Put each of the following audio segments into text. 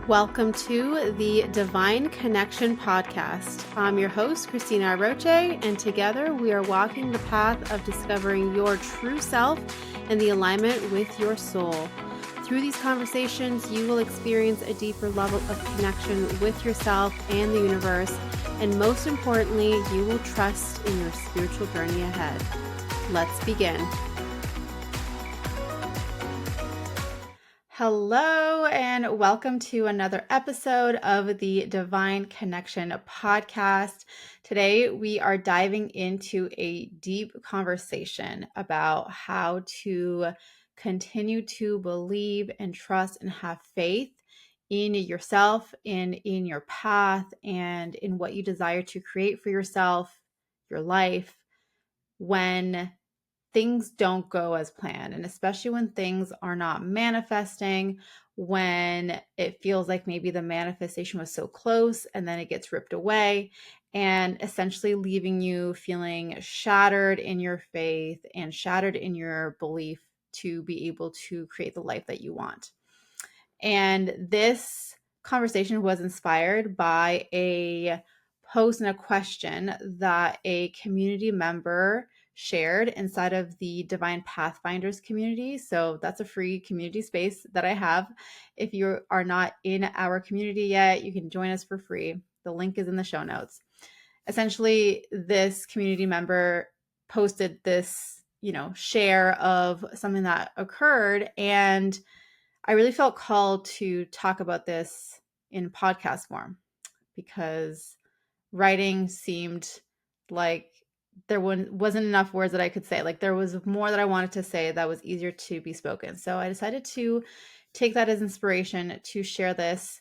Welcome to the Divine Connection Podcast. I'm your host, Cristina Aroche, and together we are walking the path of discovering your true self and the alignment with your soul. Through these conversations, you will experience a deeper level of connection with yourself and the universe, and most importantly, you will trust in your spiritual journey ahead. Let's begin. Hello, and welcome to another episode of the Divine Connection Podcast. Today, we are diving into a deep conversation about how to continue to believe and trust and have faith in yourself and in your path and in what you desire to create for yourself, your life, when things don't go as planned, and especially when things are not manifesting, when it feels like maybe the manifestation was so close and then it gets ripped away and essentially leaving you feeling shattered in your faith and shattered in your belief to be able to create the life that you want. And this conversation was inspired by a post and a question that a community member shared inside of the Divine Pathfinders community. So that's a free community space that I have. If you are not in our community yet, you can join us for free. The link is in the show notes. Essentially, this community member posted this, share of something that occurred, and I really felt called to talk about this in podcast form because writing seemed like there wasn't enough words that I could say. Like there was more that I wanted to say that was easier to be spoken. So I decided to take that as inspiration to share this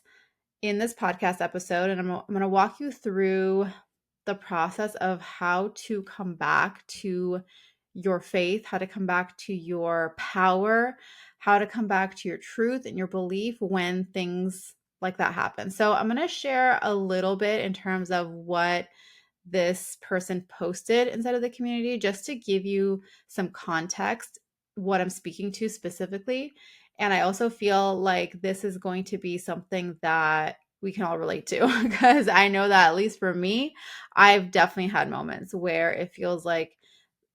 in this podcast episode. And I'm going to walk you through the process of how to come back to your faith, how to come back to your power, how to come back to your truth and your belief when things like that happen. So I'm going to share a little bit in terms of what this person posted inside of the community, just to give you some context, what I'm speaking to specifically. And I also feel like this is going to be something that we can all relate to because I know that at least for me, I've definitely had moments where it feels like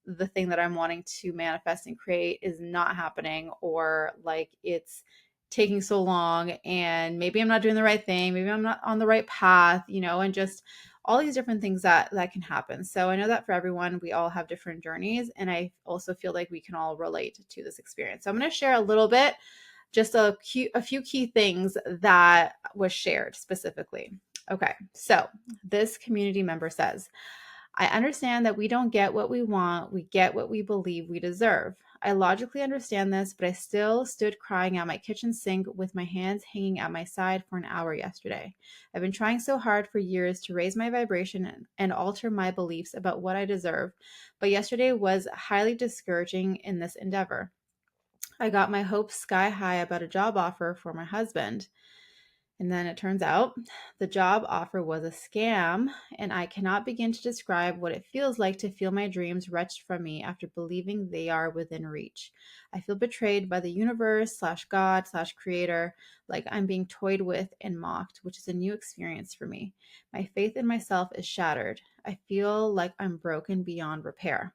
the thing that I'm wanting to manifest and create is not happening, or like it's taking so long and maybe I'm not doing the right thing. Maybe I'm not on the right path, and just all these different things that can happen. So I know that for everyone, we all have different journeys. And I also feel like we can all relate to this experience. So I'm going to share a little bit, just a few key things that was shared specifically. Okay. So this community member says, I understand that we don't get what we want, we get what we believe we deserve. I logically understand this, but I still stood crying at my kitchen sink with my hands hanging at my side for an hour yesterday. I've been trying so hard for years to raise my vibration and alter my beliefs about what I deserve, but yesterday was highly discouraging in this endeavor. I got my hopes sky high about a job offer for my husband. And then it turns out the job offer was a scam, and I cannot begin to describe what it feels like to feel my dreams wrenched from me after believing they are within reach. I feel betrayed by the universe / God / creator, like I'm being toyed with and mocked, which is a new experience for me. My faith in myself is shattered. I feel like I'm broken beyond repair.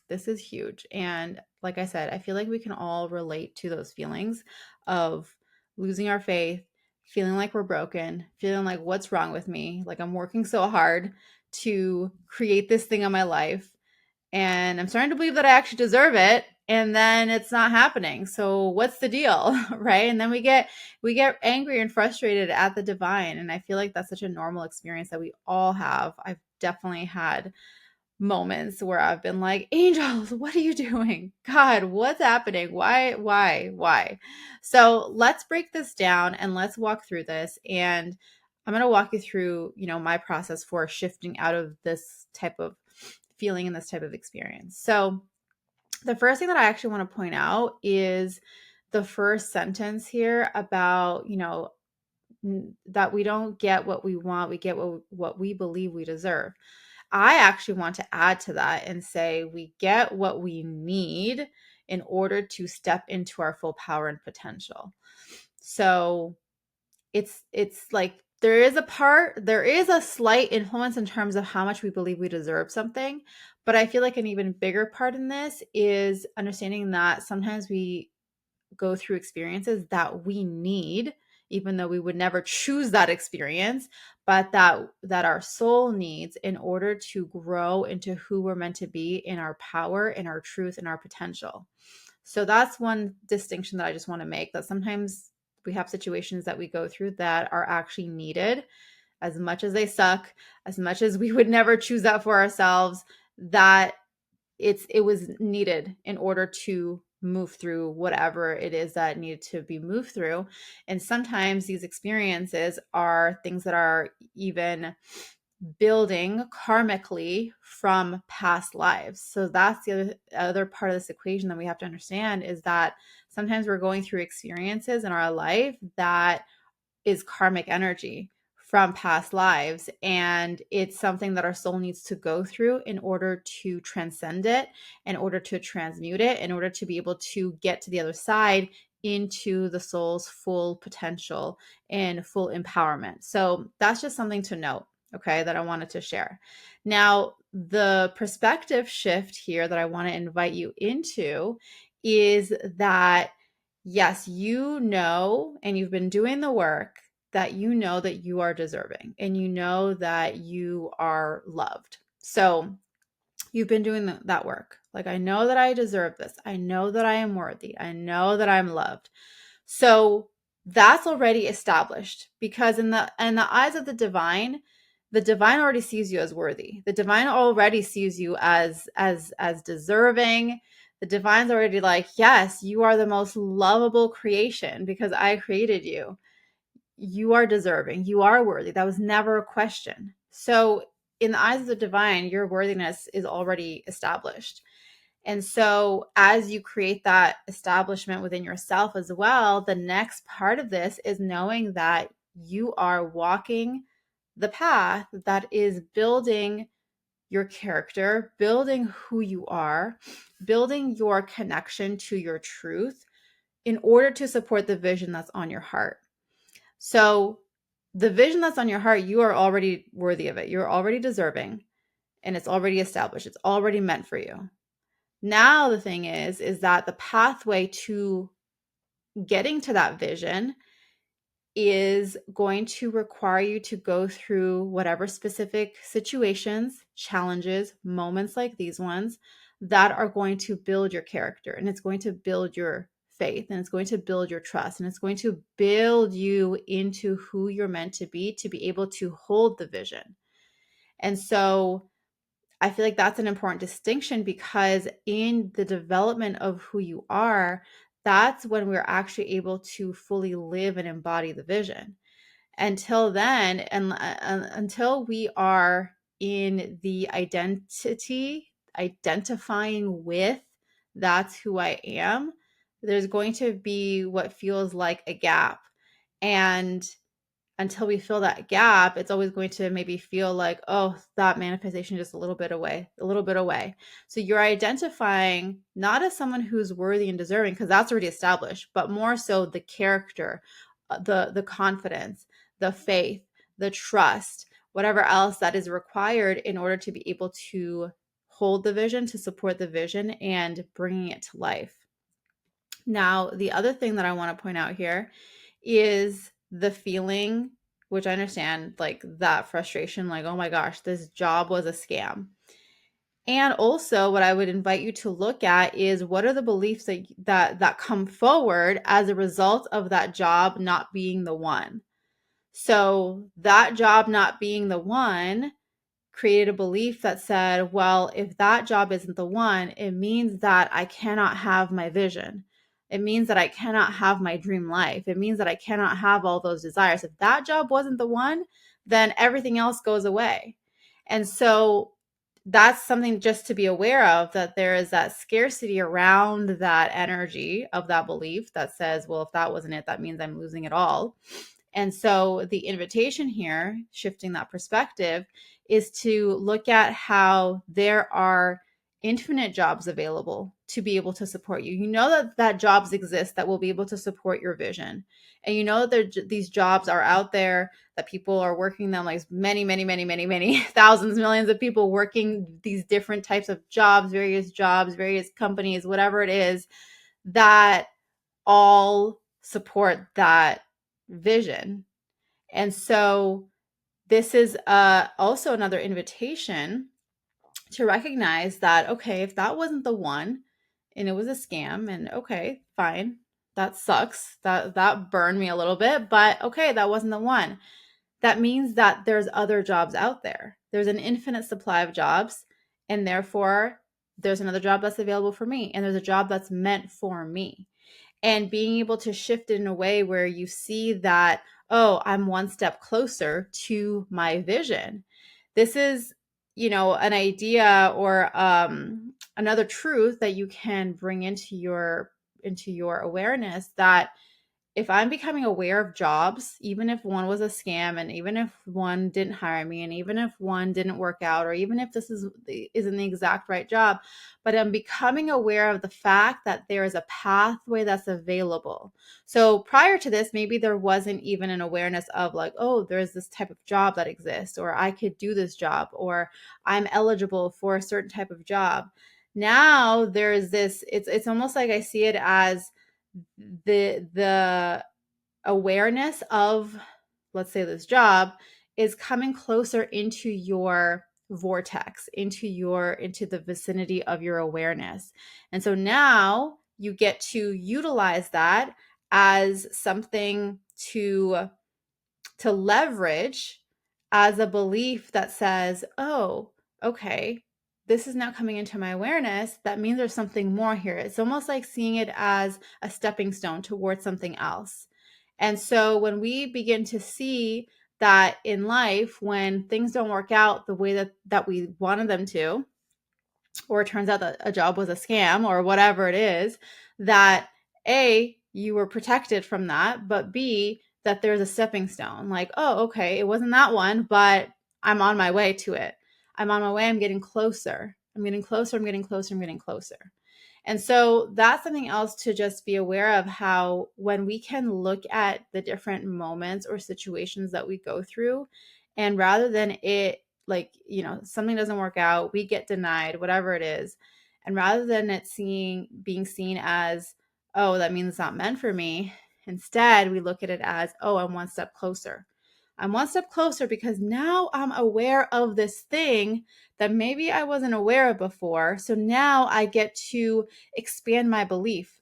This is huge. And like I said, I feel like we can all relate to those feelings of losing our faith, feeling like we're broken, feeling like what's wrong with me? Like I'm working so hard to create this thing in my life and I'm starting to believe that I actually deserve it, and then it's not happening. So what's the deal? Right? And then we get angry and frustrated at the divine. And I feel like that's such a normal experience that we all have. I've definitely had moments where I've been like, angels, what are you doing? God, what's happening? Why? So let's break this down and let's walk through this. And I'm going to walk you through, my process for shifting out of this type of feeling and this type of experience. So the first thing that I actually want to point out is the first sentence here about, that we don't get what we want, we get what we believe we deserve. I actually want to add to that and say we get what we need in order to step into our full power and potential. So it's like there is a slight influence in terms of how much we believe we deserve something. But I feel like an even bigger part in this is understanding that sometimes we go through experiences that we need, even though we would never choose that experience, but that our soul needs in order to grow into who we're meant to be in our power, in our truth, and our potential. So that's one distinction that I just want to make, that sometimes we have situations that we go through that are actually needed, as much as they suck, as much as we would never choose that for ourselves, that it was needed in order to move through whatever it is that needed to be moved through. And sometimes these experiences are things that are even building karmically from past lives. So that's the other part of this equation that we have to understand, is that sometimes we're going through experiences in our life that is karmic energy from past lives. And it's something that our soul needs to go through in order to transcend it, in order to transmute it, in order to be able to get to the other side into the soul's full potential and full empowerment. So that's just something to note, okay, that I wanted to share. Now, the perspective shift here that I want to invite you into is that yes, you know, and you've been doing the work, that you know that you are deserving and you know that you are loved. So you've been doing that work. Like, I know that I deserve this. I know that I am worthy. I know that I'm loved. So that's already established, because in the eyes of the divine already sees you as worthy. The divine already sees you as deserving. The divine's already like, yes, you are the most lovable creation because I created you. You are deserving. You are worthy. That was never a question. So in the eyes of the divine, your worthiness is already established. And so as you create that establishment within yourself as well, the next part of this is knowing that you are walking the path that is building your character, building who you are, building your connection to your truth in order to support the vision that's on your heart. So the vision that's on your heart, you are already worthy of it. You're already deserving, and it's already established. It's already meant for you. Now the thing is that the pathway to getting to that vision is going to require you to go through whatever specific situations, challenges, moments like these ones that are going to build your character, and it's going to build your faith, and it's going to build your trust, and it's going to build you into who you're meant to be able to hold the vision. And so I feel like that's an important distinction, because in the development of who you are, that's when we're actually able to fully live and embody the vision. Until then, and until we are in the identifying with that's who I am, there's going to be what feels like a gap. And until we fill that gap, it's always going to maybe feel like, oh, that manifestation is just a little bit away. So you're identifying not as someone who's worthy and deserving, because that's already established, but more so the character, the confidence, the faith, the trust, whatever else that is required in order to be able to hold the vision, to support the vision, and bringing it to life. Now, the other thing that I want to point out here is the feeling, which I understand, like that frustration, like, oh my gosh, this job was a scam. And also what I would invite you to look at is, what are the beliefs that come forward as a result of that job not being the one? So that job not being the one created a belief that said, well, if that job isn't the one, it means that I cannot have my vision. It means that I cannot have my dream life. It means that I cannot have all those desires. If that job wasn't the one, then everything else goes away. And so that's something just to be aware of, that there is that scarcity around that energy of that belief that says, well, if that wasn't it, that means I'm losing it all. And so the invitation here, shifting that perspective, is to look at how there are infinite jobs available to be able to support you. You know that jobs exist that will be able to support your vision. And you know that these jobs are out there, that people are working them, like many thousands, millions of people working these different types of jobs, various companies, whatever it is, that all support that vision. And so this is also another invitation to recognize that, okay, if that wasn't the one and it was a scam, and okay, fine, that sucks. That burned me a little bit, but okay, that wasn't the one. That means that there's other jobs out there. There's an infinite supply of jobs, and therefore there's another job that's available for me, and there's a job that's meant for me. And being able to shift it in a way where you see that, oh, I'm one step closer to my vision. This is, an idea or another truth that you can bring into your awareness, that if I'm becoming aware of jobs, even if one was a scam, and even if one didn't hire me, and even if one didn't work out, or even if this isn't the exact right job, but I'm becoming aware of the fact that there is a pathway that's available. So prior to this, maybe there wasn't even an awareness of like, oh, there's this type of job that exists, or I could do this job, or I'm eligible for a certain type of job. Now there's this, it's almost like I see it as the awareness of, let's say, this job is coming closer into your vortex, into the vicinity of your awareness. And so now you get to utilize that as something to leverage, as a belief that says, oh, okay, this is now coming into my awareness. That means there's something more here. It's almost like seeing it as a stepping stone towards something else. And so when we begin to see that in life, when things don't work out the way that we wanted them to, or it turns out that a job was a scam or whatever it is, that A, you were protected from that, but B, that there's a stepping stone. Like, oh, okay, it wasn't that one, but I'm on my way to it. I'm on my way. I'm getting closer. I'm getting closer. I'm getting closer. I'm getting closer. And so that's something else to just be aware of, how when we can look at the different moments or situations that we go through, and rather than it, like, something doesn't work out, we get denied, whatever it is. And rather than it being seen as, oh, that means it's not meant for me, instead we look at it as, oh, I'm one step closer. I'm one step closer because now I'm aware of this thing that maybe I wasn't aware of before. So now I get to expand my belief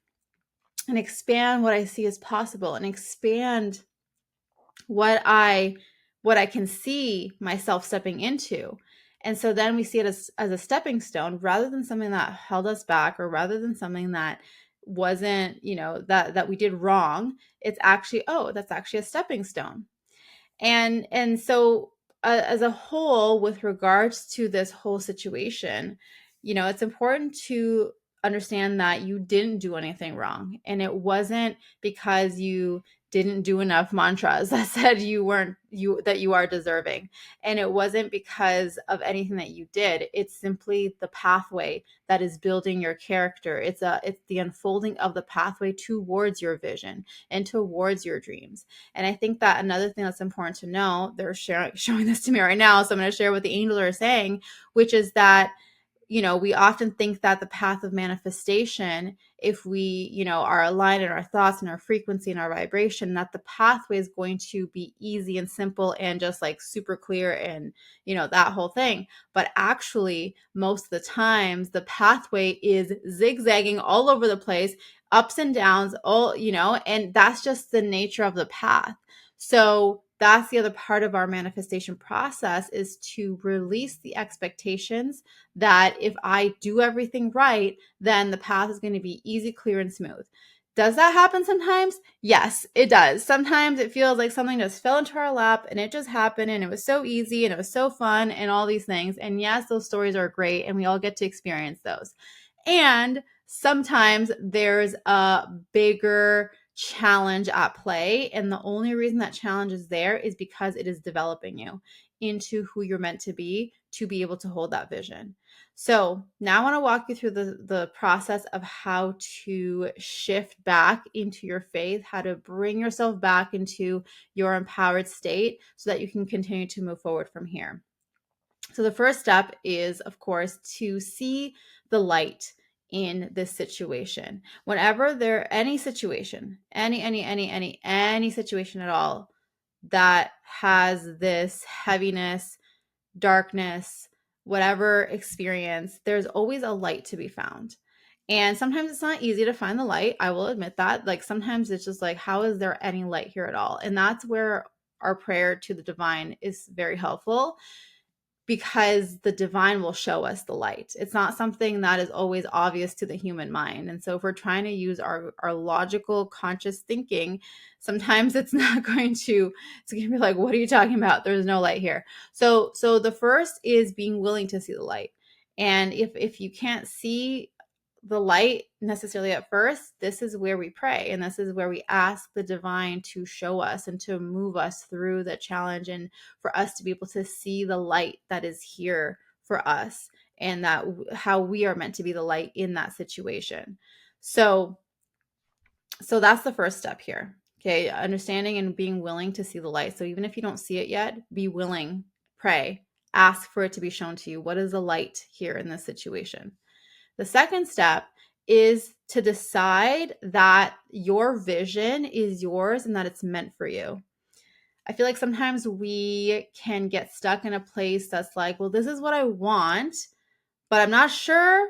and expand what I see as possible, and expand what I can see myself stepping into. And so then we see it as a stepping stone, rather than something that held us back, or rather than something that wasn't, that we did wrong. It's actually, oh, that's actually a stepping stone. And so as a whole, with regards to this whole situation, it's important to understand that you didn't do anything wrong. And it wasn't because you didn't do enough mantras that said that you are deserving. And it wasn't because of anything that you did. It's simply the pathway that is building your character. It's the unfolding of the pathway towards your vision and towards your dreams. And I think that another thing that's important to know, they're showing this to me right now, so I'm going to share what the angels are saying, which is that, we often think that the path of manifestation, if we, are aligned in our thoughts and our frequency and our vibration, that the pathway is going to be easy and simple and just like super clear and, that whole thing. But actually, most of the times, the pathway is zigzagging all over the place, ups and downs, all, and that's just the nature of the path. So that's the other part of our manifestation process, is to release the expectations that if I do everything right, then the path is going to be easy, clear, and smooth. Does that happen sometimes? Yes, it does. Sometimes it feels like something just fell into our lap and it just happened and it was so easy and it was so fun and all these things. And yes, those stories are great and we all get to experience those. And sometimes there's a bigger challenge at play. And the only reason that challenge is there is because it is developing you into who you're meant to be, to be able to hold that vision. So now I want to walk you through the process of how to shift back into your faith, how to bring yourself back into your empowered state so that you can continue to move forward from here. So the first step is, of course, to see the light in this situation. Whenever any situation, any situation at all that has this heaviness, darkness, whatever experience, there's always a light to be found. And sometimes it's not easy to find the light. I will admit that. Like sometimes it's just like, how is there any light here at all? And that's where our prayer to the divine is very helpful, because the divine will show us the light. It's not something that is always obvious to the human mind. And so if we're trying to use our logical, conscious thinking, sometimes it's not going to, it's going to be like, what are you talking about? There's no light here. So the first is being willing to see the light. And if you can't see the light necessarily at first, this is where we pray, and this is where we ask the divine to show us and to move us through the challenge, and for us to be able to see the light that is here for us, and that how we are meant to be the light in that situation. So that's the first step here. Okay, understanding and being willing to see the light. So even if you don't see it yet, be willing, pray, ask for it to be shown to you. What is the light here in this situation? The second step is to decide that your vision is yours and that it's meant for you. I feel like sometimes we can get stuck in a place that's like, well, this is what I want, but I'm not sure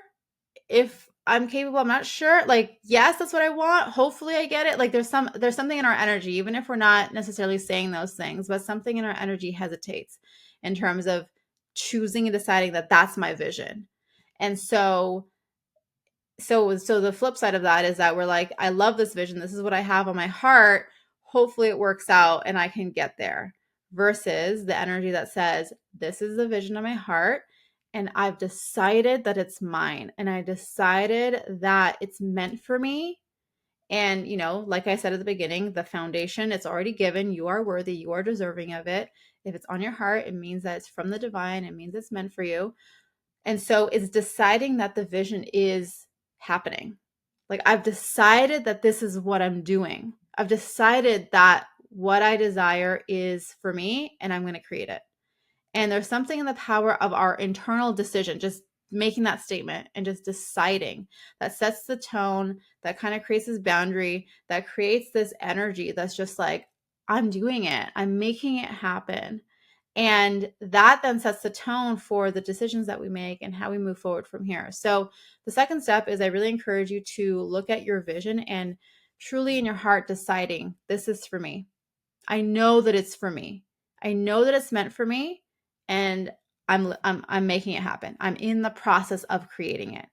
if I'm capable. I'm not sure. Like, yes, that's what I want. Hopefully I get it. Like there's something in our energy, even if we're not necessarily saying those things, but something in our energy hesitates in terms of choosing and deciding that that's my vision. And so the flip side of that is that we're like, I love this vision. This is what I have on my heart. Hopefully it works out and I can get there. Versus the energy that says, this is the vision of my heart, and I've decided that it's mine, and I decided that it's meant for me. And, like I said at the beginning, the foundation, it's already given. You are worthy. You are deserving of it. If it's on your heart, it means that it's from the divine. It means it's meant for you. And so it's deciding that the vision is happening. Like, I've decided that this is what I'm doing. I've decided that what I desire is for me, and I'm going to create it. And there's something in the power of our internal decision, just making that statement and just deciding, that sets the tone, that kind of creates this boundary, that creates this energy that's just like, I'm doing it. I'm making it happen. And that then sets the tone for the decisions that we make and how we move forward from here. So the second step is, I really encourage you to look at your vision and truly in your heart deciding, this is for me. I know that it's for me. I know that it's meant for me, and I'm making it happen. I'm in the process of creating it.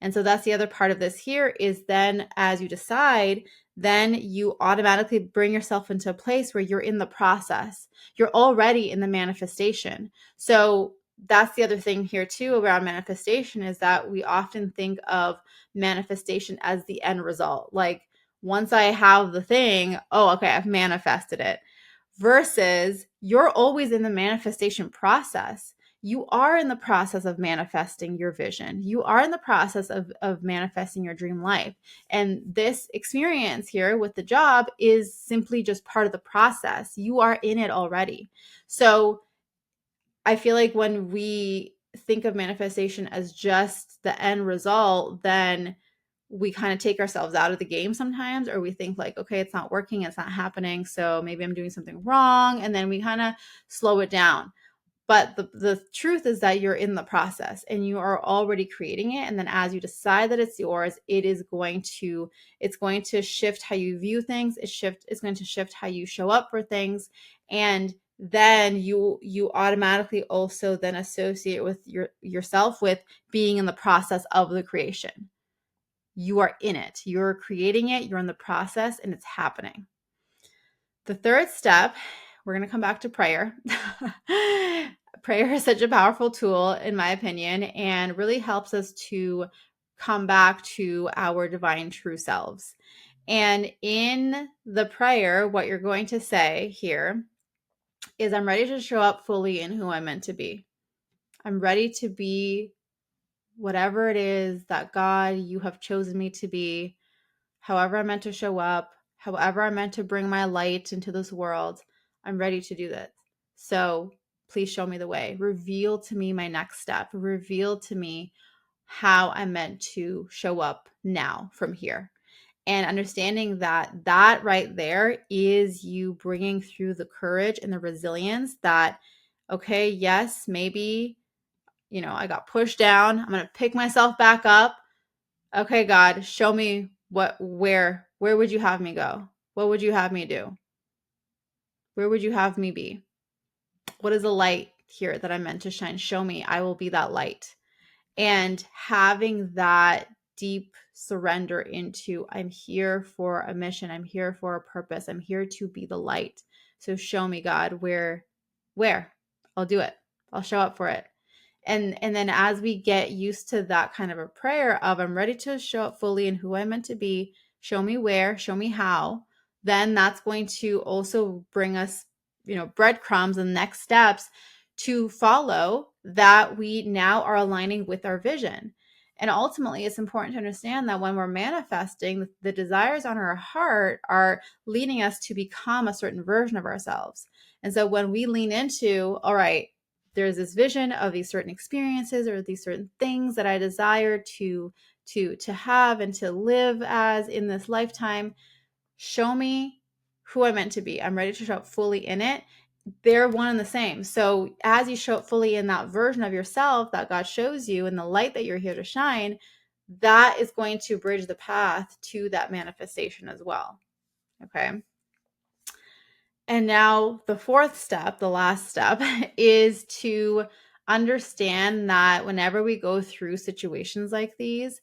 And so that's the other part of this here is, then as you decide, then you automatically bring yourself into a place where you're in the process. You're already in the manifestation. So that's the other thing here too around manifestation, is that we often think of manifestation as the end result. Like, once I have the thing, oh, okay, I've manifested it. Versus, you're always in the manifestation process. You are in the process of manifesting your vision. You are in the process of manifesting your dream life. And this experience here with the job is simply just part of the process. You are in it already. So I feel like when we think of manifestation as just the end result, then we kind of take ourselves out of the game sometimes, or we think like, okay, it's not working, it's not happening, so maybe I'm doing something wrong, and then we kind of slow it down. But the truth is that you're in the process and you are already creating it. And then as you decide that it's yours, it's going to shift how you view things. It's going to shift how you show up for things. And then you automatically also then associate with yourself with being in the process of the creation. You are in it. You're creating it. You're in the process, and it's happening. The third step, we're going to come back to prayer. Prayer is such a powerful tool, in my opinion, and really helps us to come back to our divine true selves. And in the prayer, what you're going to say here is, I'm ready to show up fully in who I'm meant to be. I'm ready to be whatever it is that God, you have chosen me to be, however I'm meant to show up, however I'm meant to bring my light into this world. I'm ready to do this. So please show me the way. Reveal to me my next step. Reveal to me how I'm meant to show up now from here. And understanding that that right there is you bringing through the courage and the resilience that, okay, yes, maybe, I got pushed down. I'm going to pick myself back up. Okay, God, show me where would you have me go? What would you have me do? Where would you have me be? What is the light here that I'm meant to shine? Show me. I will be that light. And having that deep surrender into, I'm here for a mission. I'm here for a purpose. I'm here to be the light. So show me, God, where I'll do it. I'll show up for it. And then as we get used to that kind of a prayer of, I'm ready to show up fully in who I'm meant to be, show me where, show me how, then that's going to also bring us, breadcrumbs and next steps to follow that we now are aligning with our vision. And ultimately, it's important to understand that when we're manifesting, the desires on our heart are leading us to become a certain version of ourselves. And so when we lean into, all right, there's this vision of these certain experiences or these certain things that I desire to have and to live as in this lifetime. Show me who I'm meant to be. I'm ready to show up fully in it. They're one and the same. So as you show up fully in that version of yourself that God shows you and the light that you're here to shine, that is going to bridge the path to that manifestation as well. Okay. And now the fourth step, the last step, is to understand that whenever we go through situations like these,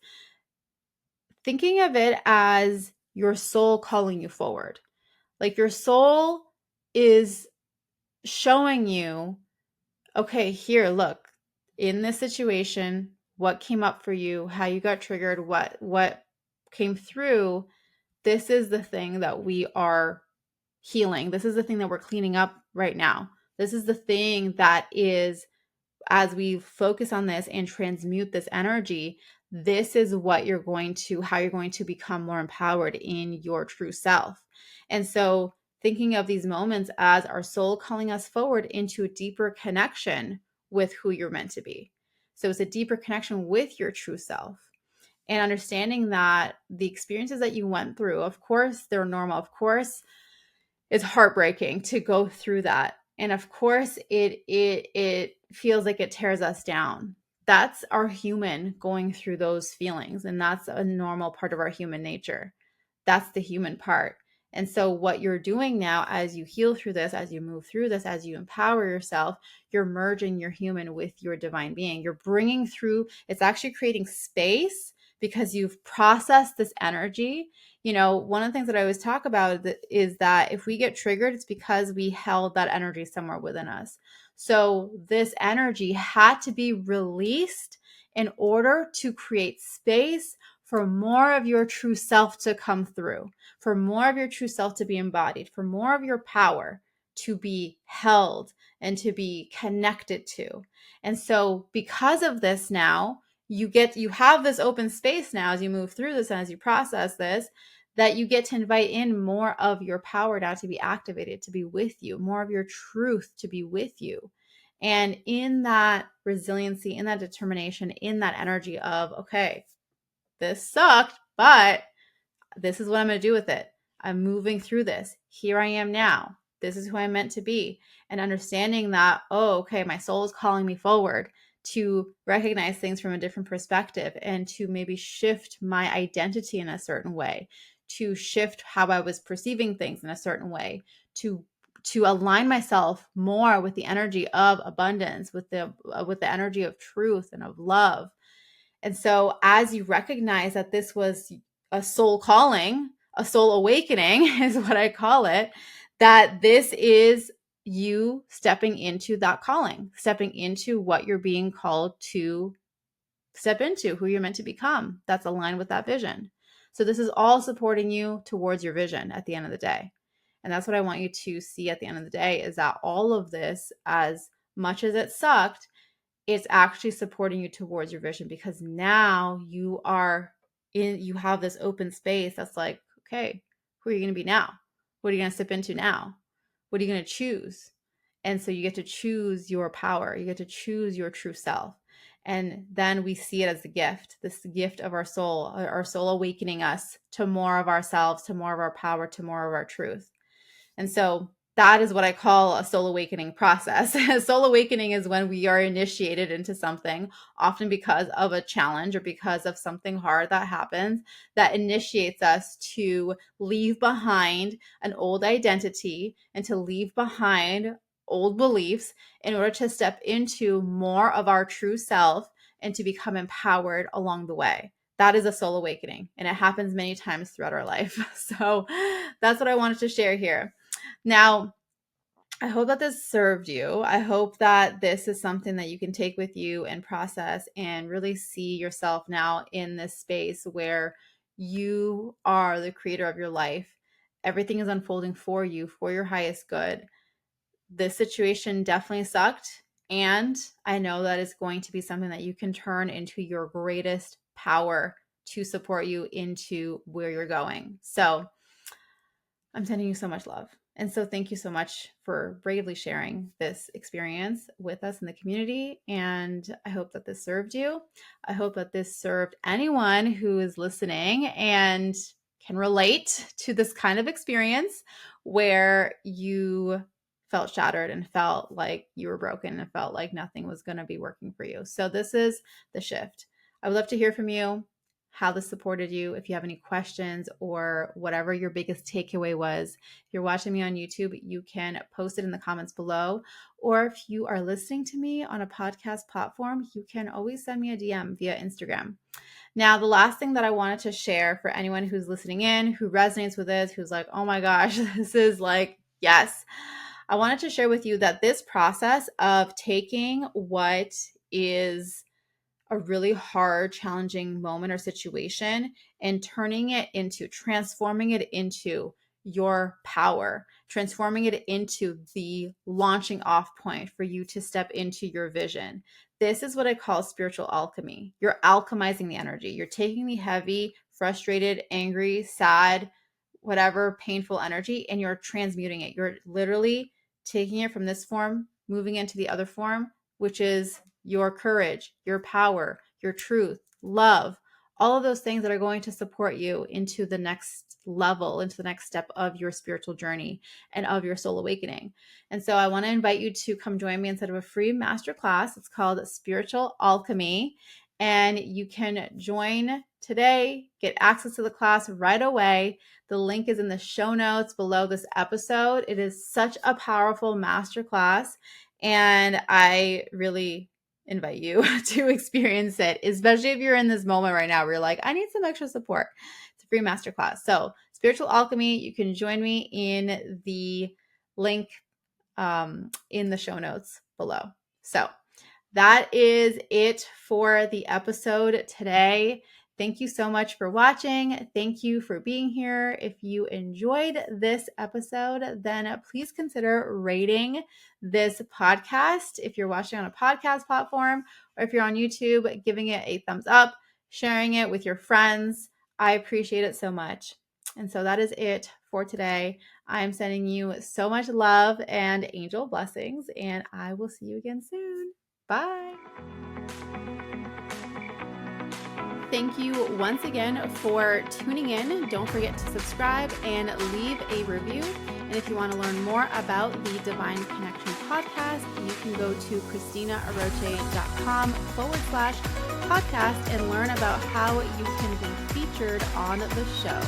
thinking of it as your soul calling you forward. Like your soul is showing you, okay, here, look, in this situation, what came up for you, how you got triggered, what came through. This is the thing that we are healing. This is the thing that we're cleaning up right now. This is the thing that is, as we focus on this and transmute this energy, this is how you're going to become more empowered in your true self. And so thinking of these moments as our soul calling us forward into a deeper connection with who you're meant to be. So it's a deeper connection with your true self. And understanding that the experiences that you went through, of course, they're normal. Of course, it's heartbreaking to go through that. And of course, it feels like it tears us down. That's our human going through those feelings. And that's a normal part of our human nature. That's the human part. And so what you're doing now as you heal through this, as you move through this, as you empower yourself, you're merging your human with your divine being. You're bringing through, it's actually creating space because you've processed this energy. One of the things that I always talk about is that if we get triggered, it's because we held that energy somewhere within us. So this energy had to be released in order to create space for more of your true self to come through, for more of your true self to be embodied, for more of your power to be held and to be connected to. And so because of this now, you have this open space now as you move through this and as you process this, that you get to invite in more of your power now to be activated, to be with you, more of your truth to be with you. And in that resiliency, in that determination, in that energy of, okay, this sucked, but this is what I'm going to do with it. I'm moving through this. Here I am now. This is who I'm meant to be. And understanding that, okay, my soul is calling me forward to recognize things from a different perspective and to maybe shift my identity in a certain way, to shift how I was perceiving things in a certain way, to align myself more with the energy of abundance, with the energy of truth and of love. And so as you recognize that this was a soul calling, a soul awakening is what I call it, that this is you stepping into that calling, stepping into what you're being called to step into, who you're meant to become, that's aligned with that vision. So this is all supporting you towards your vision at the end of the day. And that's what I want you to see at the end of the day, is that all of this, as much as it sucked, it's actually supporting you towards your vision, because now you have this open space that's like, okay, who are you going to be now? What are you going to step into now? What are you going to choose? And so you get to choose your power. You get to choose your true self. And then we see it as a gift, this gift of our soul awakening us to more of ourselves, to more of our power, to more of our truth. And so that is what I call a soul awakening process. Soul awakening is when we are initiated into something, often because of a challenge or because of something hard that happens, that initiates us to leave behind an old identity and to leave behind old beliefs in order to step into more of our true self and to become empowered along the way. That is a soul awakening, and it happens many times throughout our life. So that's what I wanted to share here. Now, I hope that this served you. I hope that this is something that you can take with you and process and really see yourself now in this space where you are the creator of your life. Everything is unfolding for you, for your highest good. This situation definitely sucked, and I know that it's going to be something that you can turn into your greatest power to support you into where you're going. So I'm sending you so much love. And so thank you so much for bravely sharing this experience with us in the community. And I hope that this served you. I hope that this served anyone who is listening and can relate to this kind of experience where you felt shattered and felt like you were broken and felt like nothing was going to be working for you. So this is the shift. I would love to hear from you, how this supported you. If you have any questions or whatever your biggest takeaway was, if you're watching me on YouTube, you can post it in the comments below. Or if you are listening to me on a podcast platform, you can always send me a DM via Instagram. Now, the last thing that I wanted to share for anyone who's listening in, who resonates with this, who's like, oh my gosh, this is like, yes. I wanted to share with you that this process of taking what is a really hard, challenging moment or situation and transforming it into your power, transforming it into the launching off point for you to step into your vision. This is what I call spiritual alchemy. You're alchemizing the energy. You're taking the heavy, frustrated, angry, sad, whatever painful energy, and you're transmuting it. You're literally taking it from this form, moving into the other form, which is your courage, your power, your truth, love, all of those things that are going to support you into the next level, into the next step of your spiritual journey and of your soul awakening. And so I want to invite you to come join me inside of a free masterclass. It's called Spiritual Alchemy. And you can join today, get access to the class right away. The link is in the show notes below this episode. It is such a powerful masterclass, and I really invite you to experience it, especially if you're in this moment right now where you're like, I need some extra support. It's a free masterclass. So Spiritual Alchemy, you can join me in the link in the show notes below. So that is it for the episode today. Thank you so much for watching. Thank you for being here. If you enjoyed this episode, then please consider rating this podcast. If you're watching on a podcast platform or if you're on YouTube, giving it a thumbs up, sharing it with your friends. I appreciate it so much. And so that is it for today. I'm sending you so much love and angel blessings, and I will see you again soon. Bye. Thank you once again for tuning in. Don't forget to subscribe and leave a review. And if you want to learn more about the Divine Connection podcast, you can go to CristinaAroche.com/podcast and learn about how you can be featured on the show.